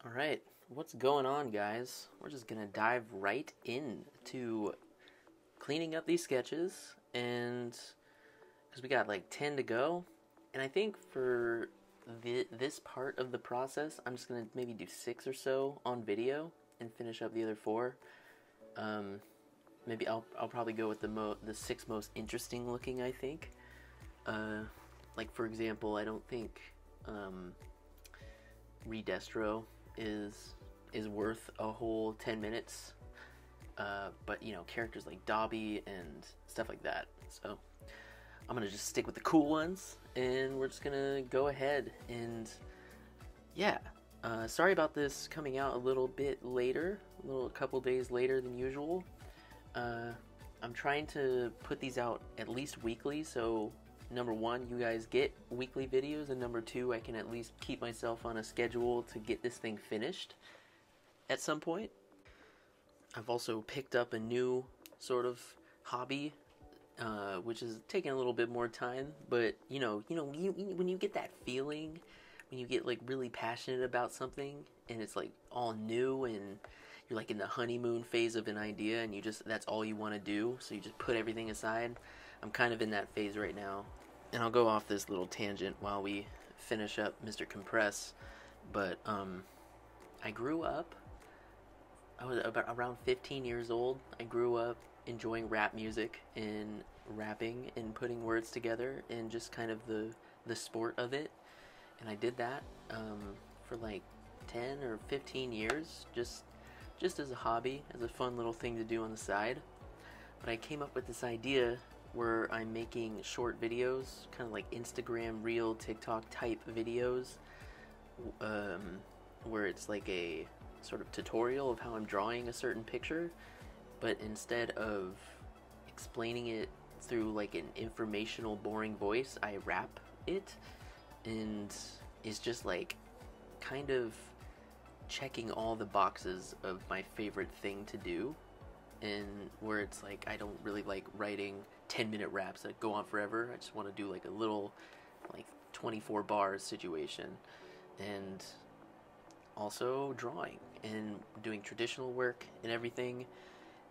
Alright, what's going on, guys? We're just gonna dive right into cleaning up these sketches, and because we got like 10 to go, and I think for this part of the process, I'm just gonna maybe do 6 or so on video and finish up the other 4. Um, Maybe I'll probably go with the 6 most interesting looking, I think. Uh, like for example, I don't think Redestro is worth a whole 10 minutes. But you know, characters like Dobby and stuff like that. So I'm gonna just stick with the cool ones, and we're just gonna go ahead and yeah. Sorry about this coming out a little bit later, a couple days later than usual. I'm trying to put these out at least weekly, so number one, you guys get weekly videos, and number two, I can at least keep myself on a schedule to get this thing finished at some point. I've also picked up a new sort of hobby, which is taking a little bit more time, but when you get that feeling, when you get like really passionate about something, and it's like all new, and you're like in the honeymoon phase of an idea, and that's all you want to do, so you just put everything aside. I'm kind of in that phase right now, and I'll go off this little tangent while we finish up Mr. Compress, but I grew up, I was about around 15 years old. I grew up enjoying rap music and rapping and putting words together and just kind of the sport of it. And I did that for like 10 or 15 years, just as a hobby, as a fun little thing to do on the side. But I came up with this idea where I'm making short videos, kind of like Instagram Reel, TikTok type videos, where it's like a sort of tutorial of how I'm drawing a certain picture, but instead of explaining it through like an informational, boring voice, I rap it, and it's just like kind of checking all the boxes of my favorite thing to do, and where it's like I don't really like writing 10-minute raps that go on forever. I just want to do like a little like 24 bars situation, and also drawing and doing traditional work and everything,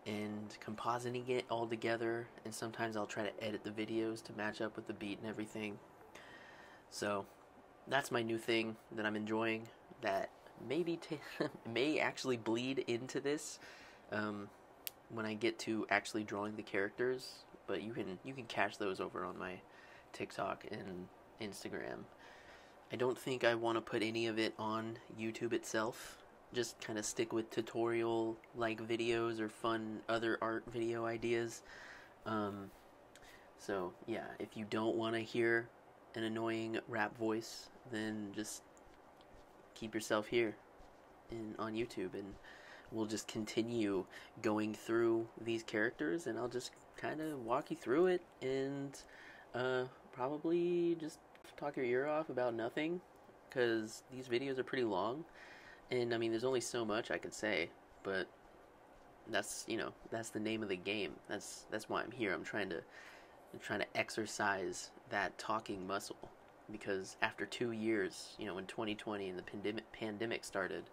and compositing it all together, and sometimes I'll try to edit the videos to match up with the beat and everything. So that's my new thing that I'm enjoying, that maybe may actually bleed into this when I get to actually drawing the characters, but you can catch those over on my TikTok and Instagram. I don't think I want to put any of it on YouTube itself. Just kind of stick with tutorial like videos or fun other art video ideas. So yeah, if you don't want to hear an annoying rap voice, then just keep yourself here on YouTube, and we'll just continue going through these characters, and I'll just kind of walk you through it, and probably just talk your ear off about nothing, because these videos are pretty long, and I mean there's only so much I could say, but that's that's the name of the game. That's why I'm here. I'm trying to exercise that talking muscle, because after 2 years, in 2020 and the pandemic started,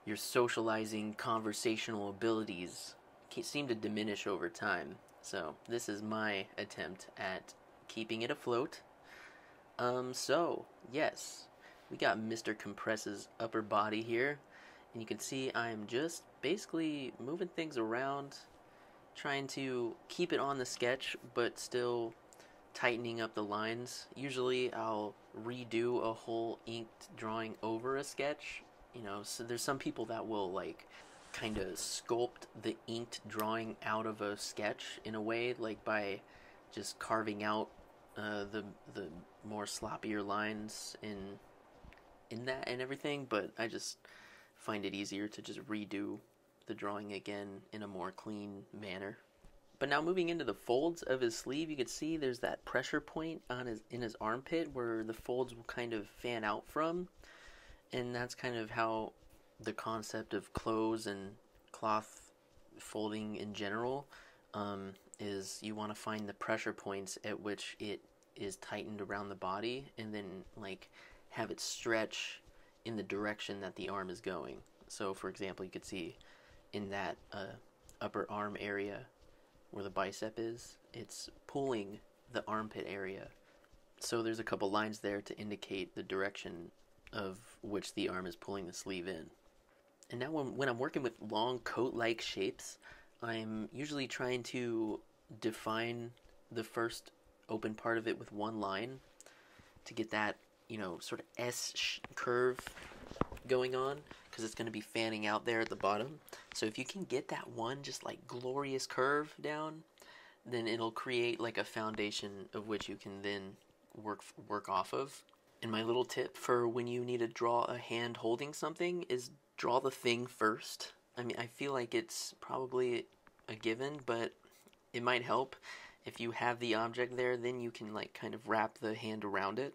your socializing conversational abilities seem to diminish over time. So this is my attempt at keeping it afloat. So yes, we got Mr. Compress's upper body here, and you can see I'm just basically moving things around, trying to keep it on the sketch, but still tightening up the lines. Usually I'll redo a whole inked drawing over a sketch. So there's some people that will like kind of sculpt the inked drawing out of a sketch in a way, like by just carving out the more sloppier lines in that and everything. But I just find it easier to just redo the drawing again in a more clean manner. But now moving into the folds of his sleeve, you can see there's that pressure point in his armpit where the folds will kind of fan out from. And that's kind of how the concept of clothes and cloth folding in general is. You want to find the pressure points at which it is tightened around the body, and then like have it stretch in the direction that the arm is going. So, for example, you could see in that upper arm area where the bicep is, it's pulling the armpit area. So there's a couple lines there to indicate the direction of which the arm is pulling the sleeve in. And now when I'm working with long coat-like shapes, I'm usually trying to define the first open part of it with one line to get that, sort of S curve going on, because it's going to be fanning out there at the bottom. So if you can get that one just like glorious curve down, then it'll create like a foundation of which you can then work off of. And my little tip for when you need to draw a hand holding something is draw the thing first. I mean, I feel like it's probably a given, but it might help. If you have the object there, then you can like kind of wrap the hand around it.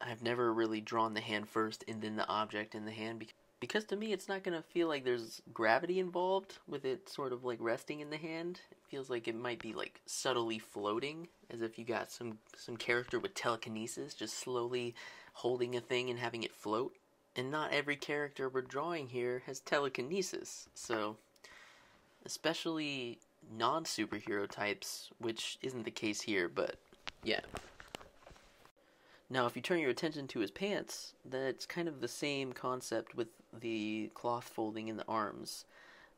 I've never really drawn the hand first and then the object in the hand, because to me it's not going to feel like there's gravity involved with it sort of like resting in the hand. It feels like it might be like subtly floating, as if you got some character with telekinesis just slowly holding a thing and having it float. And not every character we're drawing here has telekinesis, so especially non-superhero types, which isn't the case here, but yeah. Now, if you turn your attention to his pants, that's kind of the same concept with the cloth folding in the arms.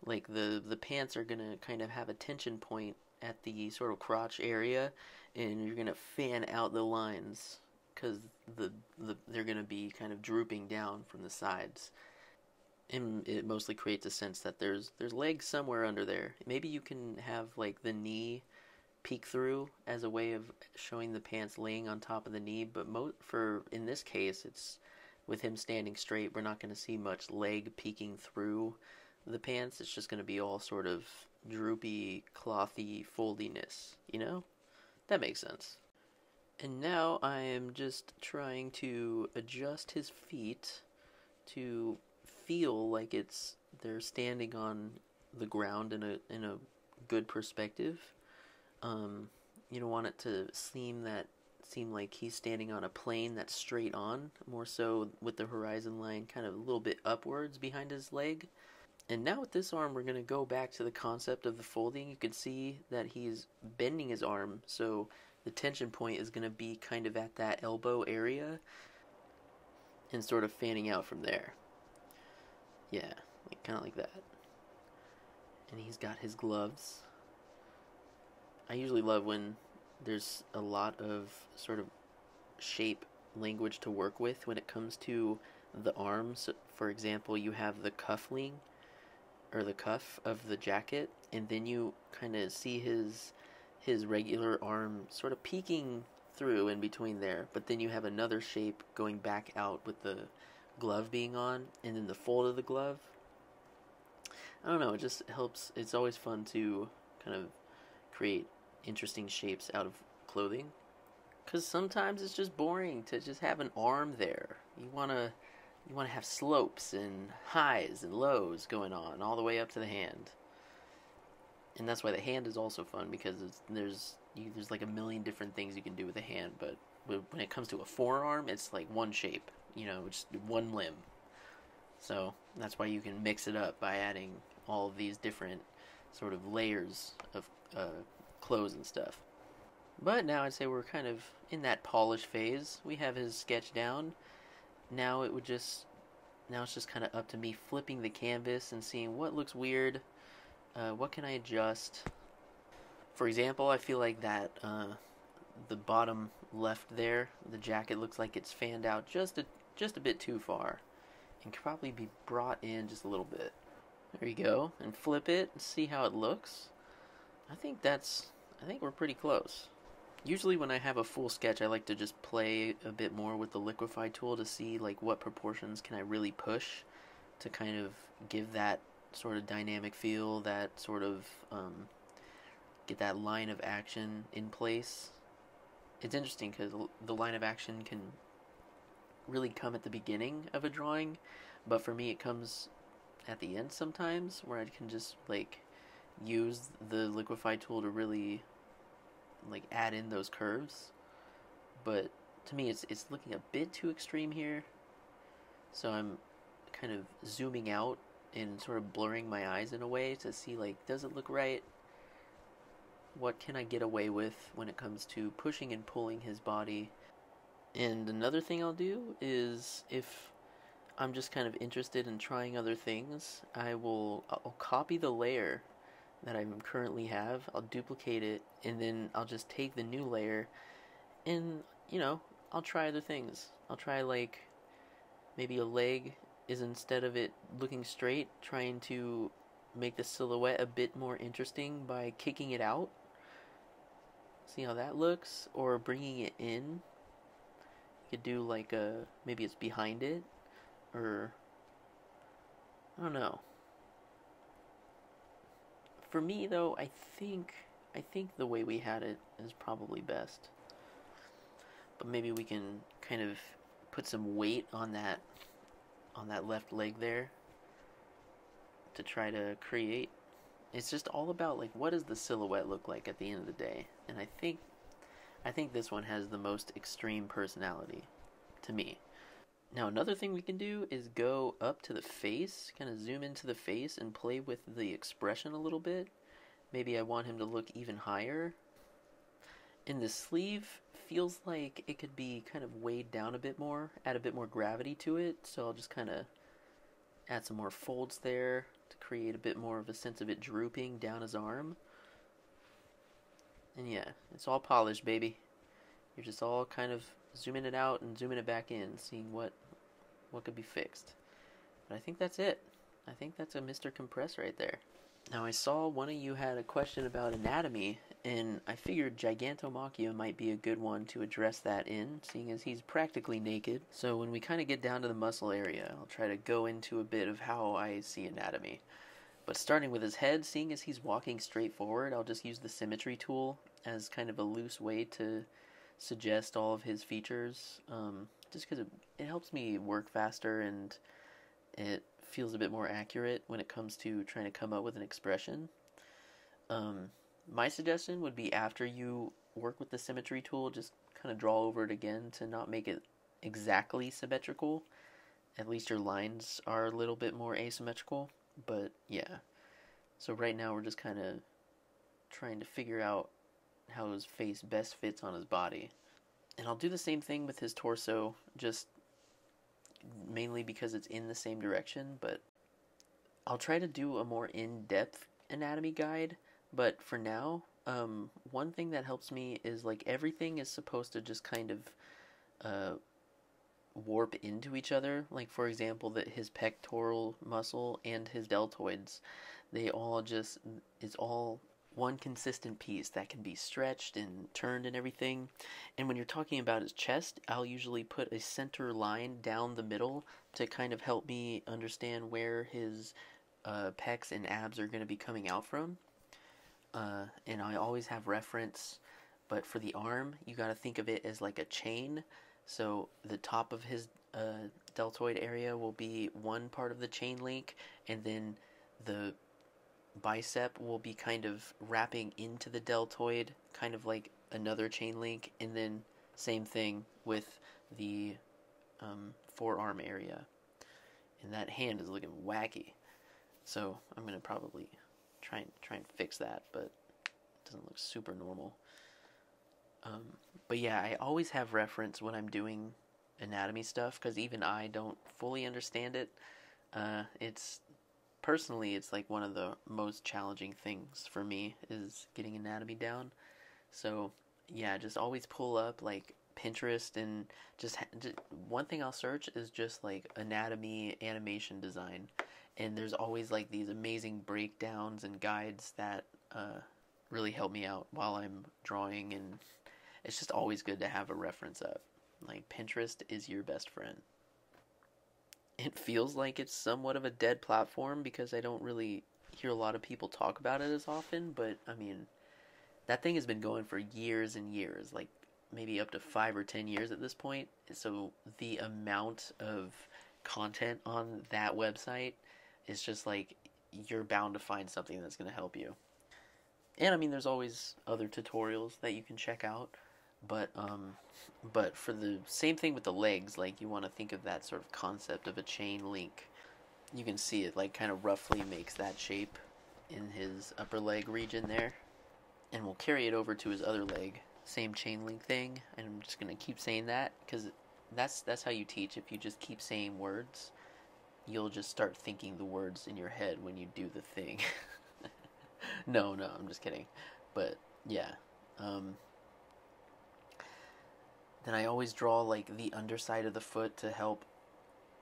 Like, the pants are going to kind of have a tension point at the sort of crotch area, and you're going to fan out the lines, because they're going to be kind of drooping down from the sides. And it mostly creates a sense that there's legs somewhere under there. Maybe you can have, like, the knee peek through as a way of showing the pants laying on top of the knee, but in this case, it's with him standing straight, we're not going to see much leg peeking through the pants. It's just going to be all sort of droopy, clothy foldiness, That makes sense. And now I am just trying to adjust his feet to feel like they're standing on the ground in a good perspective. You don't want it to seem like he's standing on a plane that's straight on, more so with the horizon line kind of a little bit upwards behind his leg. And now with this arm, we're going to go back to the concept of the folding. You can see that he's bending his arm, so the tension point is going to be kind of at that elbow area and sort of fanning out from there. Yeah, kind of like that. And he's got his gloves. I usually love when there's a lot of sort of shape language to work with when it comes to the arms. For example, you have the cuffling, or the cuff of the jacket, and then you kind of see his regular arm sort of peeking through in between there, but then you have another shape going back out with the glove being on, and then the fold of the glove. I don't know, it just helps. It's always fun to kind of create interesting shapes out of clothing, because sometimes it's just boring to just have an arm there. You want to have slopes and highs and lows going on all the way up to the hand. And that's why the hand is also fun, because there's like a million different things you can do with a hand, but when it comes to a forearm, it's like one shape, just one limb. So that's why you can mix it up by adding all of these different sort of layers of clothes and stuff. But now I'd say we're kind of in that polish phase. We have his sketch down. Now it's just kind of up to me flipping the canvas and seeing what looks weird. What can I adjust? For example, I feel like that the bottom left there, the jacket looks like it's fanned out just a bit too far, and could probably be brought in just a little bit. There you go, and flip it and see how it looks. I think we're pretty close. Usually when I have a full sketch, I like to just play a bit more with the liquify tool to see like what proportions can I really push to kind of give that sort of dynamic feel, that sort of get that line of action in place. It's interesting because the line of action can really come at the beginning of a drawing, but for me it comes at the end sometimes, where I can just like use the liquify tool to really like add in those curves. But to me, it's looking a bit too extreme here. So I'm kind of zooming out and sort of blurring my eyes in a way to see, like, does it look right? What can I get away with when it comes to pushing and pulling his body? And another thing I'll do is, if I'm just kind of interested in trying other things, I'll copy the layer that I currently have, I'll duplicate it, and then I'll just take the new layer and, I'll try other things. I'll try, like, maybe a leg is, instead of it looking straight, trying to make the silhouette a bit more interesting by kicking it out. See how that looks? Or bringing it in. You could do like maybe it's behind it, or I don't know. For me though, I think the way we had it is probably best. But maybe we can kind of put some weight on that left leg there to try to create. It's just all about, like, what does the silhouette look like at the end of the day? And I think this one has the most extreme personality to me. Now another thing we can do is go up to the face, kind of zoom into the face and play with the expression a little bit. Maybe I want him to look even higher. And the sleeve feels like it could be kind of weighed down a bit more, add a bit more gravity to it. So I'll just kind of add some more folds there to create a bit more of a sense of it drooping down his arm. And yeah, it's all polished, baby. You're just all kind of zooming it out and zooming it back in, seeing what could be fixed. But I think that's it. I think that's a Mr. Compress right there. Now, I saw one of you had a question about anatomy, and I figured Gigantomachia might be a good one to address that in, seeing as he's practically naked. So when we kind of get down to the muscle area, I'll try to go into a bit of how I see anatomy. But starting with his head, seeing as he's walking straight forward, I'll just use the symmetry tool as kind of a loose way to suggest all of his features, just because it helps me work faster, and it feels a bit more accurate when it comes to trying to come up with an expression. My suggestion would be, after you work with the symmetry tool, just kind of draw over it again to not make it exactly symmetrical. At least your lines are a little bit more asymmetrical. But yeah, so right now we're just kind of trying to figure out how his face best fits on his body. And I'll do the same thing with his torso, just mainly because it's in the same direction, but I'll try to do a more in-depth anatomy guide. But for now, one thing that helps me is, like, everything is supposed to just kind of warp into each other. Like, for example, that his pectoral muscle and his deltoids, it's all one consistent piece that can be stretched and turned and everything. And when you're talking about his chest, I'll usually put a center line down the middle to kind of help me understand where his pecs and abs are going to be coming out from. And I always have reference, but for the arm, you got to think of it as like a chain. So the top of his deltoid area will be one part of the chain link, and then the bicep will be kind of wrapping into the deltoid, kind of like another chain link, and then same thing with the forearm area. And that hand is looking wacky, so I'm gonna probably try and fix that, but it doesn't look super normal. But yeah, I always have reference when I'm doing anatomy stuff, because even I don't fully understand it. Personally, it's like one of the most challenging things for me is getting anatomy down. So yeah, just always pull up like Pinterest, and just one thing I'll search is just like anatomy animation design, and there's always like these amazing breakdowns and guides that really help me out while I'm drawing, and it's just always good to have a reference up. Like, Pinterest is your best friend. It feels like it's somewhat of a dead platform because I don't really hear a lot of people talk about it as often, but I mean, that thing has been going for years and years, like maybe up to 5 or 10 years at this point. So the amount of content on that website is just like, you're bound to find something that's going to help you. And I mean, there's always other tutorials that you can check out. But for the same thing with the legs, like you want to think of that sort of concept of a chain link. You can see it like kind of roughly makes that shape in his upper leg region there, and we'll carry it over to his other leg. Same chain link thing, and I'm just gonna keep saying that because that's how you teach. If you just keep saying words, you'll just start thinking the words in your head when you do the thing. No, I'm just kidding. But yeah. Then I always draw like the underside of the foot to help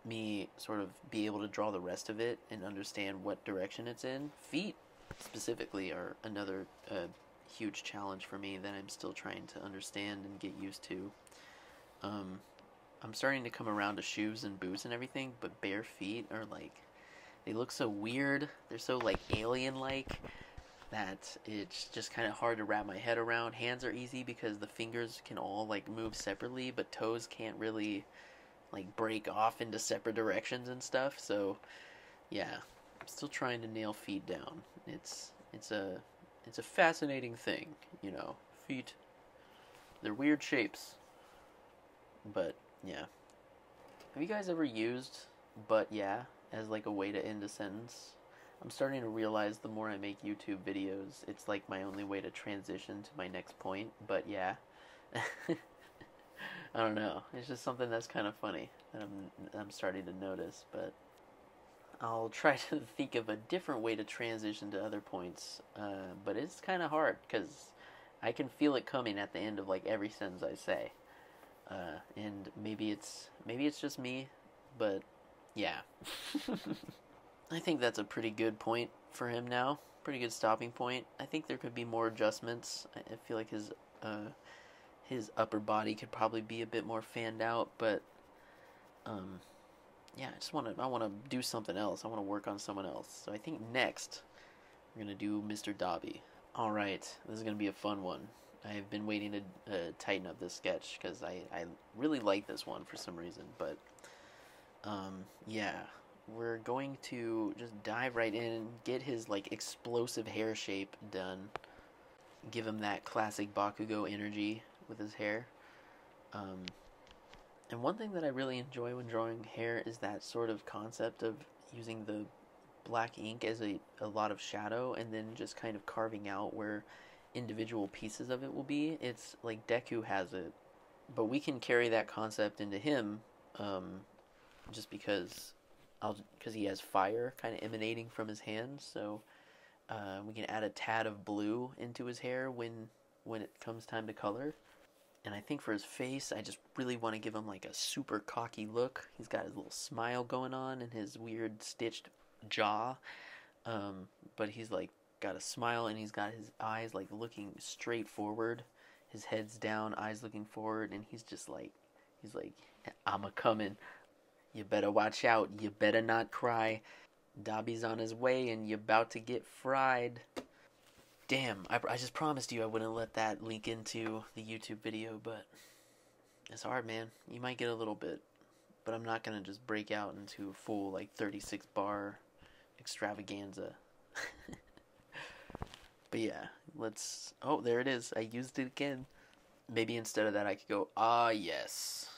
me sort of be able to draw the rest of it and understand what direction it's in. Feet specifically are another huge challenge for me that I'm still trying to understand and get used to. I'm starting to come around to shoes and boots and everything, but bare feet are like, they look so weird. They're so like alien-like that it's just kind of hard to wrap my head around. Hands are easy because the fingers can all like move separately, but toes can't really like break off into separate directions and stuff. So yeah, I'm still trying to nail feet down. It's a fascinating thing, you know. Feet, they're weird shapes. But yeah. Have you guys ever used "but yeah" as like a way to end a sentence? I'm starting to realize the more I make YouTube videos, it's like my only way to transition to my next point. But yeah. I don't know. It's just something that's kind of funny that I'm starting to notice, but I'll try to think of a different way to transition to other points. But it's kind of hard because I can feel it coming at the end of like every sentence I say. And maybe it's just me, but yeah. I think that's a pretty good point for him now. Pretty good stopping point. I think there could be more adjustments. I feel like his upper body could probably be a bit more fanned out, but yeah, I want to do something else. I want to work on someone else. So I think next we're gonna do Mr. Dobby. All right, this is gonna be a fun one. I've been waiting to tighten up this sketch because I really like this one for some reason, but yeah. We're going to just dive right in and get his like explosive hair shape done. Give him that classic Bakugo energy with his hair. And one thing that I really enjoy when drawing hair is that sort of concept of using the black ink as a lot of shadow and then just kind of carving out where individual pieces of it will be. It's like Deku has it, but we can carry that concept into him just because he has fire kind of emanating from his hands, so we can add a tad of blue into his hair when it comes time to color. And I think for his face, I just really want to give him like a super cocky look. He's got his little smile going on and his weird stitched jaw, but he's like got a smile and he's got his eyes like looking straight forward, his head's down, eyes looking forward, and he's like, I'm a coming. You better watch out. You better not cry. Dobby's on his way and you're about to get fried. Damn, I just promised you I wouldn't let that leak into the YouTube video, but it's hard, man. You might get a little bit, but I'm not going to just break out into a full, like, 36 bar extravaganza. But yeah, oh, there it is. I used it again. Maybe instead of that I could go, ah, yes.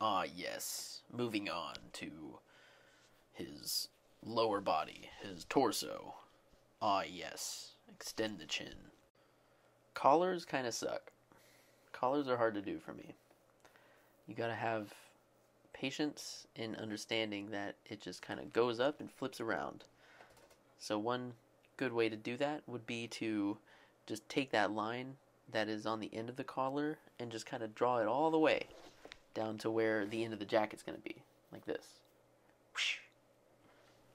Ah, yes. Moving on to his lower body, his torso. Ah, yes. Extend the chin. Collars kind of suck. Collars are hard to do for me. You gotta have patience in understanding that it just kind of goes up and flips around. So one good way to do that would be to just take that line that is on the end of the collar and just kind of draw it all the way down to where the end of the jacket's going to be, like this.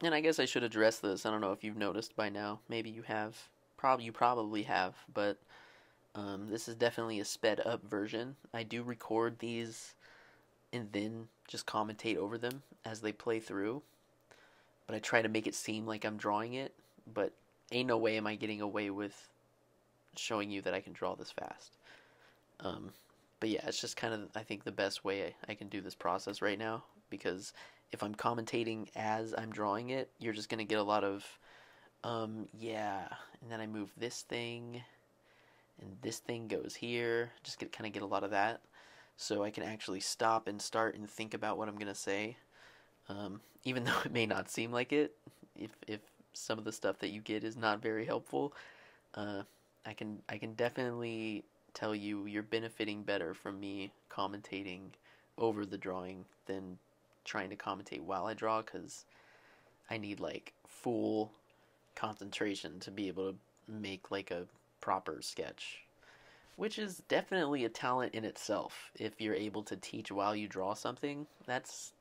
And I guess I should address this. I don't know if you've noticed by now. Maybe you have. You probably have, but this is definitely a sped up version. I do record these and then just commentate over them as they play through. But I try to make it seem like I'm drawing it, but ain't no way am I getting away with showing you that I can draw this fast. But yeah, it's just kind of, I think, the best way I can do this process right now, because if I'm commentating as I'm drawing it, you're just going to get a lot of, yeah, and then I move this thing, and this thing goes here. Just kind of get a lot of that, so I can actually stop and start and think about what I'm gonna say. Even though it may not seem like it, if some of the stuff that you get is not very helpful, I can definitely tell you you're benefiting better from me commentating over the drawing than trying to commentate while I draw, because I need like full concentration to be able to make like a proper sketch, which is definitely a talent in itself. If you're able to teach while you draw something, that's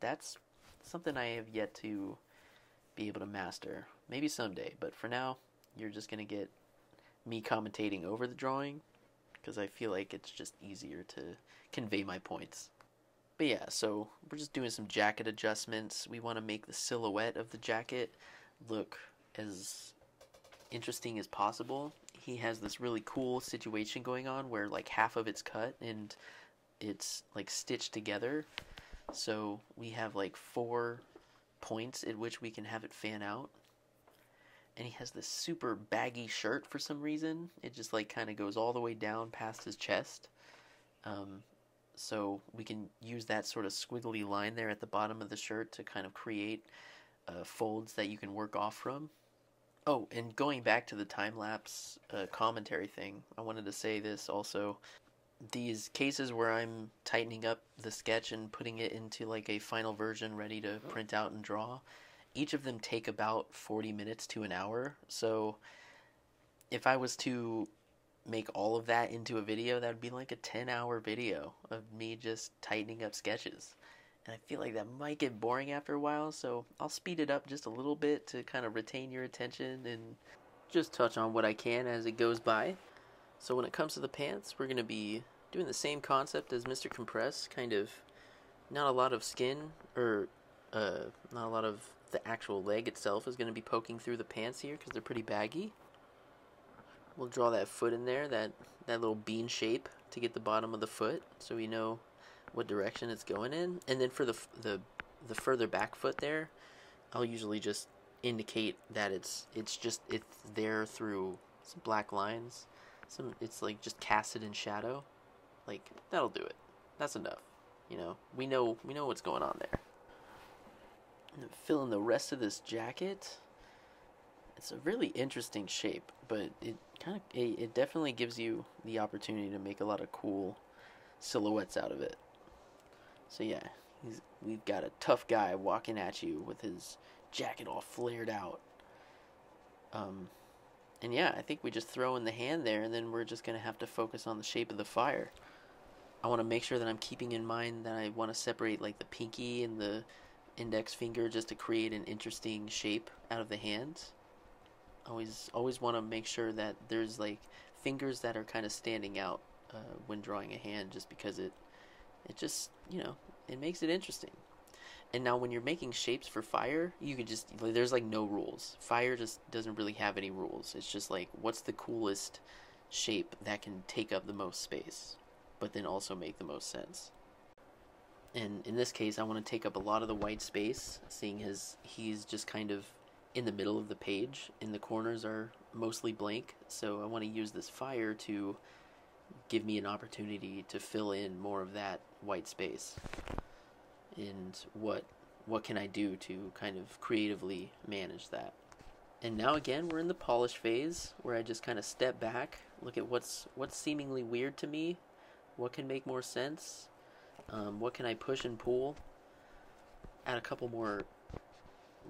something I have yet to be able to master. Maybe someday, but for now, you're just gonna get me commentating over the drawing, because I feel like it's just easier to convey my points. But yeah, so we're just doing some jacket adjustments. We want to make the silhouette of the jacket look as interesting as possible. He has this really cool situation going on where like half of it's cut and it's like stitched together. So we have like 4 points at which we can have it fan out. And he has this super baggy shirt for some reason. It just like kind of goes all the way down past his chest. So we can use that sort of squiggly line there at the bottom of the shirt to kind of create folds that you can work off from. Oh, and going back to the time-lapse commentary thing, I wanted to say this also. These cases where I'm tightening up the sketch and putting it into like a final version ready to print out and draw, each of them take about 40 minutes to an hour. So if I was to make all of that into a video, that would be like a 10-hour video of me just tightening up sketches. And I feel like that might get boring after a while, so I'll speed it up just a little bit to kind of retain your attention and just touch on what I can as it goes by. So when it comes to the pants, we're going to be doing the same concept as Mr. Compress, kind of not a lot of skin, or not a lot of the actual leg itself is going to be poking through the pants here because they're pretty baggy. We'll draw that foot in there, that little bean shape to get the bottom of the foot so we know what direction it's going in. And then for the further back foot there, I'll usually just indicate that it's there through some black lines. It's like just casted in shadow. Like, that'll do it. That's enough. We know what's going on there. And fill in the rest of this jacket. It's a really interesting shape, but it definitely gives you the opportunity to make a lot of cool silhouettes out of it. So yeah, we've got a tough guy walking at you with his jacket all flared out. And yeah, I think we just throw in the hand there, and then we're just going to have to focus on the shape of the fire. I want to make sure that I'm keeping in mind that I want to separate like the pinky and the index finger just to create an interesting shape out of the hand. Always want to make sure that there's like fingers that are kind of standing out when drawing a hand, just because it just, it makes it interesting. And now when you're making shapes for fire, you can just, there's like no rules. Fire just doesn't really have any rules. It's just like, what's the coolest shape that can take up the most space, but then also make the most sense. And in this case, I want to take up a lot of the white space, seeing he's just kind of in the middle of the page, and the corners are mostly blank. So I want to use this fire to give me an opportunity to fill in more of that white space. And what can I do to kind of creatively manage that? And now again, we're in the polish phase, where I just kind of step back, look at what's seemingly weird to me, what can make more sense, what can I push and pull, add a couple more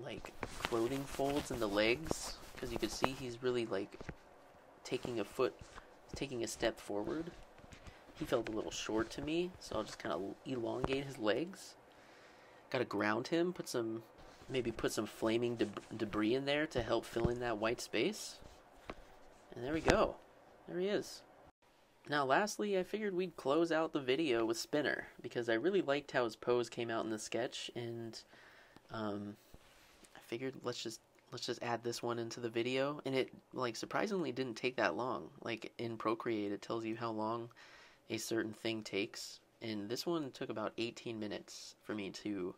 like clothing folds in the legs, because you can see he's really like taking a step forward. He felt a little short to me, so I'll just kind of elongate his legs. Gotta ground him, maybe put some flaming debris in there to help fill in that white space. And there we go. There he is. Now lastly, I figured we'd close out the video with Spinner, because I really liked how his pose came out in the sketch, and I figured let's just add this one into the video. And it like surprisingly didn't take that long. Like in Procreate, it tells you how long a certain thing takes, and this one took about 18 minutes for me to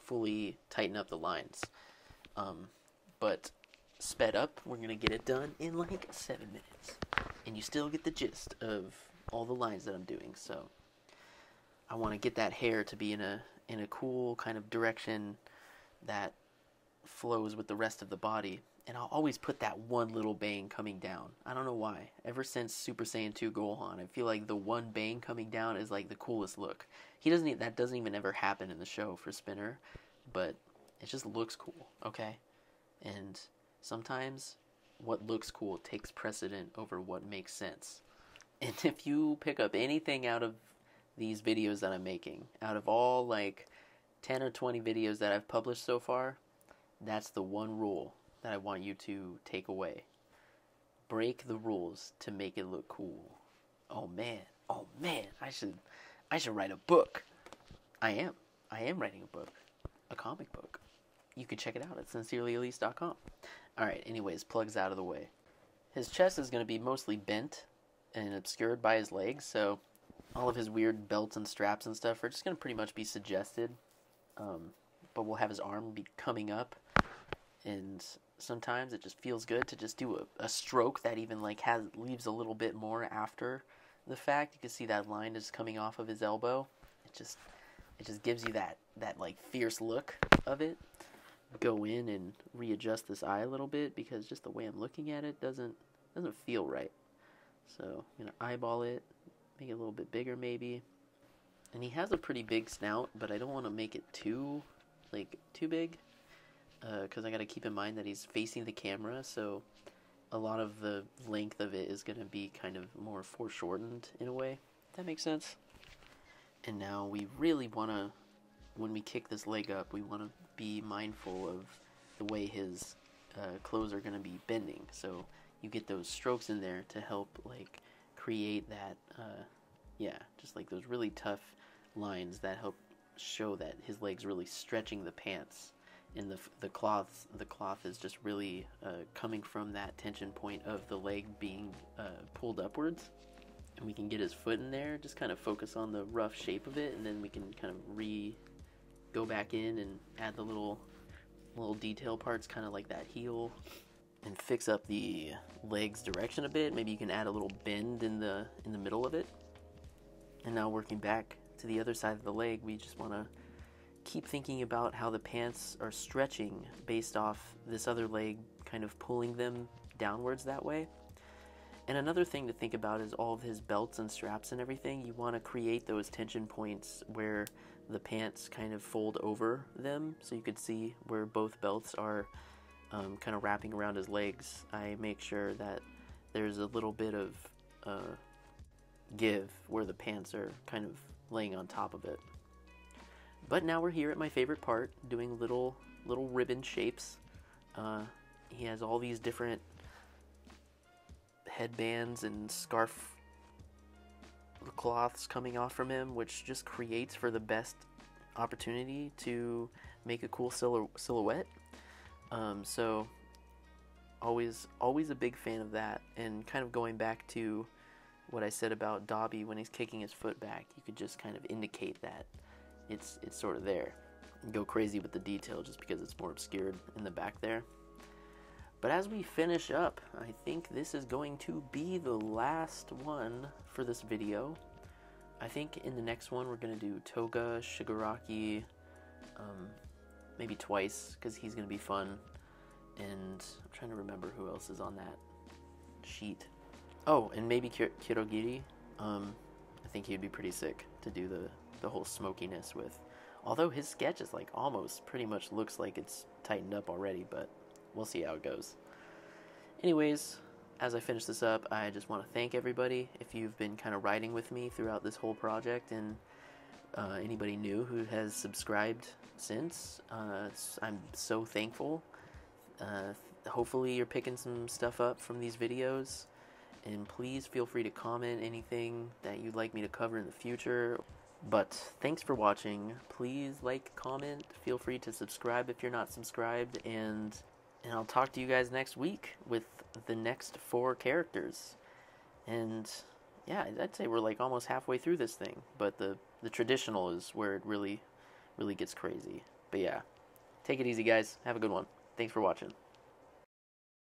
fully tighten up the lines. But sped up, we're gonna get it done in like 7 minutes. and you still get the gist of all the lines that I'm doing. So I want to get that hair to be in a cool kind of direction that flows with the rest of the body. And I'll always put that one little bang coming down. I don't know why. Ever since Super Saiyan 2 Gohan, I feel like the one bang coming down is like the coolest look. That doesn't even ever happen in the show for Spinner, but it just looks cool, okay? And sometimes what looks cool takes precedent over what makes sense. And if you pick up anything out of these videos that I'm making, out of all like 10 or 20 videos that I've published so far, that's the one rule that I want you to take away. Break the rules to make it look cool. Oh man, I should write a book. I am writing a book, a comic book. You can check it out at sincerelyelise.com. Alright, anyways, plugs out of the way. His chest is going to be mostly bent and obscured by his legs, so all of his weird belts and straps and stuff are just going to pretty much be suggested. But we'll have his arm be coming up, and sometimes it just feels good to just do a stroke that even like leaves a little bit more after the fact. You can see that line is coming off of his elbow. It just gives you that like fierce look of it. Go in and readjust this eye a little bit because just the way I'm looking at it doesn't feel right. So I'm gonna eyeball it, make it a little bit bigger maybe. And he has a pretty big snout, but I don't want to make it too big, because I got to keep in mind that he's facing the camera, so a lot of the length of it is going to be kind of more foreshortened in a way. If that makes sense. And now we really want to, when we kick this leg up, we want to be mindful of the way his clothes are going to be bending. So you get those strokes in there to help like create that, just like those really tough lines that help show that his leg's really stretching the pants, and the cloth is just really coming from that tension point of the leg being pulled upwards. And we can get his foot in there, just kind of focus on the rough shape of it, and then we can kind of go back in and add the little detail parts, kind of like that heel, and fix up the leg's direction a bit. Maybe you can add a little bend in the middle of it. And now working back to the other side of the leg, we just want to keep thinking about how the pants are stretching based off this other leg kind of pulling them downwards that way. And another thing to think about is all of his belts and straps and everything. You want to create those tension points where the pants kind of fold over them, so you could see where both belts are kind of wrapping around his legs. I make sure that there's a little bit of give where the pants are kind of laying on top of it. But now we're here at my favorite part, doing little ribbon shapes. He has all these different headbands and scarf cloths coming off from him, which just creates for the best opportunity to make a cool silhouette. So always a big fan of that. And kind of going back to what I said about Dobby when he's kicking his foot back, you could just kind of indicate that it's sort of there. Go crazy with the detail just because it's more obscured in the back there. But as we finish up, I think this is going to be the last one for this video. I think in the next one we're going to do Toga, Shigaraki, maybe twice, because he's going to be fun. And I'm trying to remember who else is on that sheet. Oh, and maybe Kirogiri. I think he'd be pretty sick to do the whole smokiness with. Although his sketch is like almost pretty much looks like it's tightened up already, but we'll see how it goes. Anyways, as I finish this up, I just want to thank everybody if you've been kind of riding with me throughout this whole project, and anybody new who has subscribed since. I'm so thankful. Hopefully you're picking some stuff up from these videos, and please feel free to comment anything that you'd like me to cover in the future. But thanks for watching. Please like, comment, feel free to subscribe if you're not subscribed, and I'll talk to you guys next week with the next 4 characters. And yeah, I'd say we're like almost halfway through this thing, but the traditional is where it really gets crazy. But yeah, take it easy guys, have a good one. Thanks for watching.